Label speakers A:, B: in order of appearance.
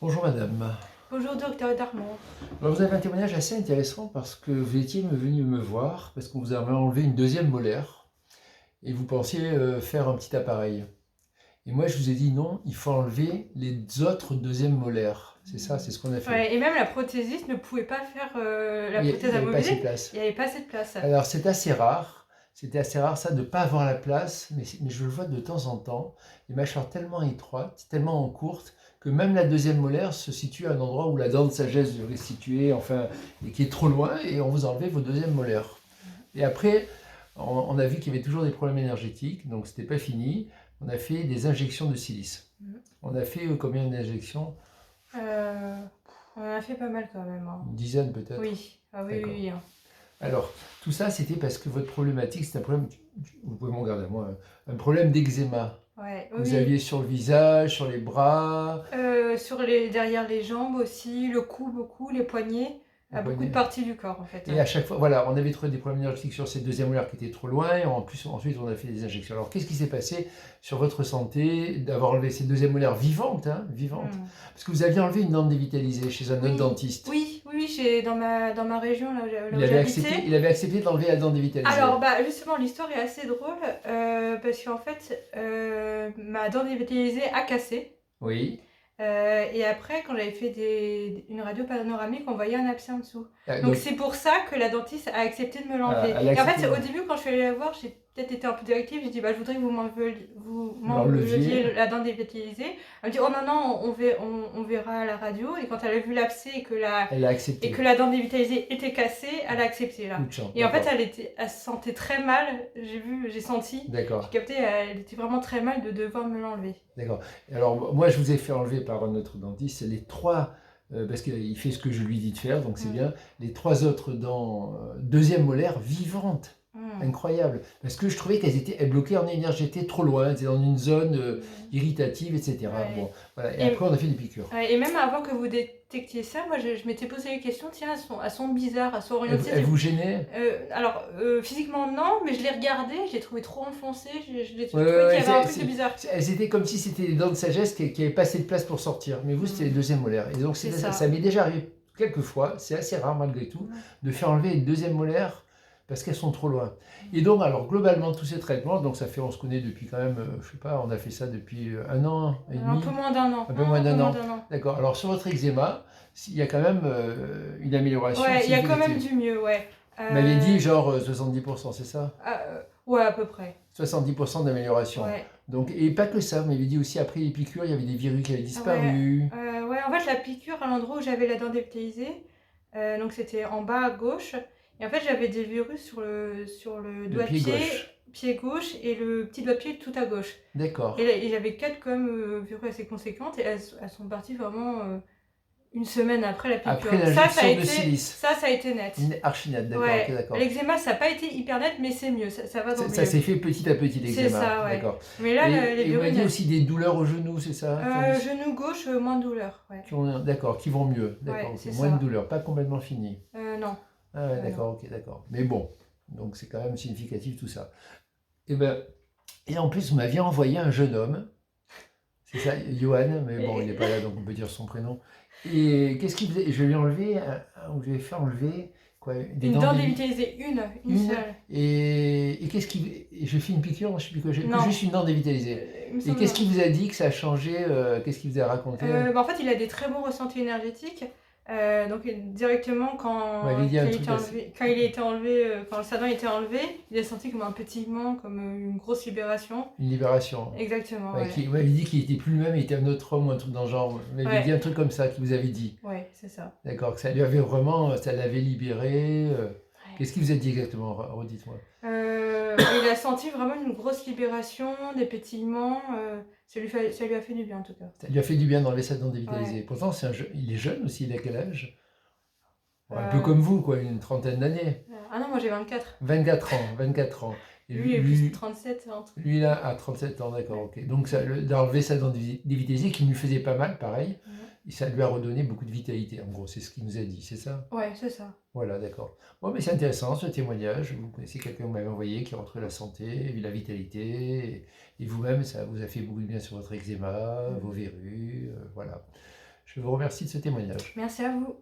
A: Bonjour madame.
B: Bonjour docteur Darmon.
A: Alors, vous avez un témoignage assez intéressant parce que vous étiez venu me voir parce qu'on vous avait enlevé une deuxième molaire et vous pensiez faire un petit appareil. Et moi je vous ai dit non, il faut enlever les autres deuxièmes molaires. C'est ça, c'est ce qu'on a fait.
B: Ouais, et même la prothésiste ne pouvait pas faire la
A: Il
B: prothèse
A: n'y avait pas assez de
B: amovible,
A: place.
B: il n'y avait pas assez de place.
A: Alors c'est assez rare. C'était assez rare ça de ne pas avoir la place, mais je le vois de temps en temps. Les mâchoires tellement étroites, tellement courtes, que même la deuxième molaire se situe à un endroit où la dent de sagesse devrait se situer, enfin, et qui est trop loin, et on vous enlevait vos deuxièmes molaires. Et après, on a vu qu'il y avait toujours des problèmes énergétiques, donc c'était pas fini. On a fait des injections de silice. On a fait combien d'injections?
B: Euh, on en a fait pas mal quand même. Hein.
A: Une dizaine peut-être?
B: Oui, ah oui, oui, oui. Hein.
A: Alors, tout ça, c'était parce que votre problématique, c'est un problème, vous pouvez m'en regarder à moi, un problème d'eczéma.
B: Ouais,
A: Vous
B: oui.
A: aviez sur le visage, sur les bras,
B: Derrière les jambes aussi, le cou beaucoup, les poignets,
A: les
B: beaucoup de
A: poignets.
B: parties du corps en fait.
A: Et à chaque fois, voilà, on avait trouvé des problèmes énergétiques sur ces deuxièmes molaires qui étaient trop loin, et en plus, ensuite, on a fait des injections. Alors, qu'est-ce qui s'est passé sur votre santé d'avoir enlevé ces deuxièmes molaires vivantes, hein, vivantes? Parce que vous aviez enlevé une dent dévitalisée chez un autre dentiste.
B: Oui, dans ma région, là où
A: Il
B: j'habitais.
A: avait accepté d'enlever la dent dévitalisée.
B: Alors, bah, justement, l'histoire est assez drôle parce qu'en fait, ma dent dévitalisée a cassé.
A: Oui.
B: Et après, quand j'avais fait une radio panoramique, on voyait un abcès en dessous. Donc
A: Donc,
B: c'est pour ça que la dentiste a accepté de me l'enlever.
A: elle a
B: Et en fait,
A: accepté.
B: au début, quand je suis allée la voir, j'ai peut-être été un peu directive. J'ai dit, bah, je voudrais que vous
A: L'enleviez.
B: m'enleviez la dent dévitalisée. Elle me dit, oh non, non, on verra à la radio. Et quand elle a vu l'abcès et que
A: Elle a accepté.
B: la dent dévitalisée était cassée, elle a accepté là.
A: Coup de chance,
B: Et en fait,
A: d'accord.
B: elle se sentait très mal. J'ai senti.
A: D'accord.
B: J'ai capté, elle était vraiment très mal de devoir me l'enlever.
A: D'accord. Alors, moi, je vous ai fait enlever par un autre dentiste les trois, parce qu'il fait ce que je lui dis de faire, donc c'est bien, les trois autres dents, deuxième molaire, vivantes. Incroyable. Parce que je trouvais elles bloquaient en énergie, elles étaient trop loin, elles étaient dans une zone irritative, etc.
B: Ouais.
A: Bon, voilà. Et après, on a fait des piqûres.
B: Ouais, et même avant que vous détectiez ça, moi je m'étais posé les questions, tiens, elles sont bizarres, elles sont orientées.
A: Elles vous gênaient?
B: Alors, physiquement non, mais je les regardais, je les trouvais trop enfoncées, je trouvais
A: Ouais,
B: qu'il y avait un truc de bizarre.
A: elles étaient comme si c'était des dents de sagesse qui n'avaient pas assez de place pour sortir. Mais vous, c'était les deuxièmes molaires. Et donc, ça m'est déjà arrivé quelques fois, c'est assez rare malgré tout, de faire enlever une deuxième molaire parce qu'elles sont trop loin. Et donc, alors, globalement, tous ces traitements, donc ça fait, on se connaît depuis quand même, je sais pas, on a fait ça depuis un an et demi.
B: Un peu moins d'un an.
A: Un peu moins d'un an. D'accord. Alors, sur votre eczéma, il y a quand même une amélioration.
B: Ouais, il y a quand même du mieux, ouais.
A: Vous m'aviez dit genre 70%, c'est ça?
B: Ouais, à peu près.
A: 70% d'amélioration.
B: Ouais.
A: Donc, et pas que ça, vous m'avez dit aussi après les piqûres, il y avait des virus qui avaient disparu.
B: Ouais, en fait, la piqûre à l'endroit où j'avais la dent dévitalisée, donc c'était en bas à gauche. Et en fait, j'avais des virus sur le doigt de pied gauche et le petit doigt de pied tout à gauche.
A: D'accord.
B: Et j'avais 4 comme virus assez conséquentes et elles sont parties vraiment une semaine après la piqûre.
A: Après l'injection de silice.
B: Ça a été net.
A: Archi net, d'accord.
B: Ouais.
A: Okay, d'accord.
B: L'eczéma, ça n'a pas été hyper net, mais c'est mieux, ça va dans le mieux.
A: Ça s'est fait petit à petit l'eczéma.
B: C'est ça, ouais.
A: D'accord.
B: Mais là,
A: et vous m'avez dit aussi des douleurs au genou, c'est ça?
B: Genou gauche, moins de douleur. Ouais.
A: D'accord, qui vont mieux. D'accord,
B: Ouais,
A: moins de douleur, pas complètement fini.
B: Non.
A: Ah ouais, d'accord, ok, d'accord. Mais bon, donc c'est quand même significatif tout ça. Et en plus, vous m'aviez envoyé un jeune homme, c'est ça, Johan, mais bon, il n'est pas là, donc on peut dire son prénom. Et qu'est-ce qu'il faisait? Je lui ai enlevé, je lui ai fait enlever quoi, des
B: une dent dévitalisée, une seule.
A: Et qu'est-ce qu'il, je fais une piqûre, je ne sais plus quoi, juste une dent dévitalisée. Et qu'est-ce qu'il vous a dit que ça a changé? Qu'est-ce qu'il vous a raconté?
B: En fait, il a des très bons ressentis énergétiques. Donc directement quand il a été enlevé, quand sa dent a été enlevée, il a senti comme un pétillement, comme une grosse libération.
A: Une libération.
B: Exactement.
A: Ouais, il m'avait dit qu'il était plus le même, il était un autre homme ou un truc dans le genre. Il m'avait dit un truc comme ça qu'il vous avait dit.
B: Ouais, c'est ça.
A: D'accord, que ça lui avait vraiment, ça l'avait libéré. Qu'est-ce qu'il vous a dit exactement? Redites-moi.
B: Il a senti vraiment une grosse libération, des pétillements. Ça lui a fait du bien en tout cas.
A: Ça lui a fait du bien d'enlever sa dent dévitalisée. Ouais. Pourtant, il est jeune aussi, il a quel âge? Un peu comme vous, quoi, une trentaine d'années.
B: Ah non, moi j'ai 24.
A: 24 ans.
B: Et lui, il est plus 37 ans.
A: Lui, là, à 37 ans, d'accord, ok. Donc, d'enlever sa dent dévitalisée, qui lui faisait pas mal, pareil, ça lui a redonné beaucoup de vitalité, en gros, c'est ce qu'il nous a dit, c'est ça?
B: Ouais, c'est ça.
A: Voilà, d'accord. Bon, mais c'est intéressant, ce témoignage. Vous connaissez quelqu'un que vous m'avez envoyé qui a retrouvé la santé, la vitalité, et vous-même, ça vous a fait beaucoup de bien sur votre eczéma, vos verrues, voilà. Je vous remercie de ce témoignage.
B: Merci à vous.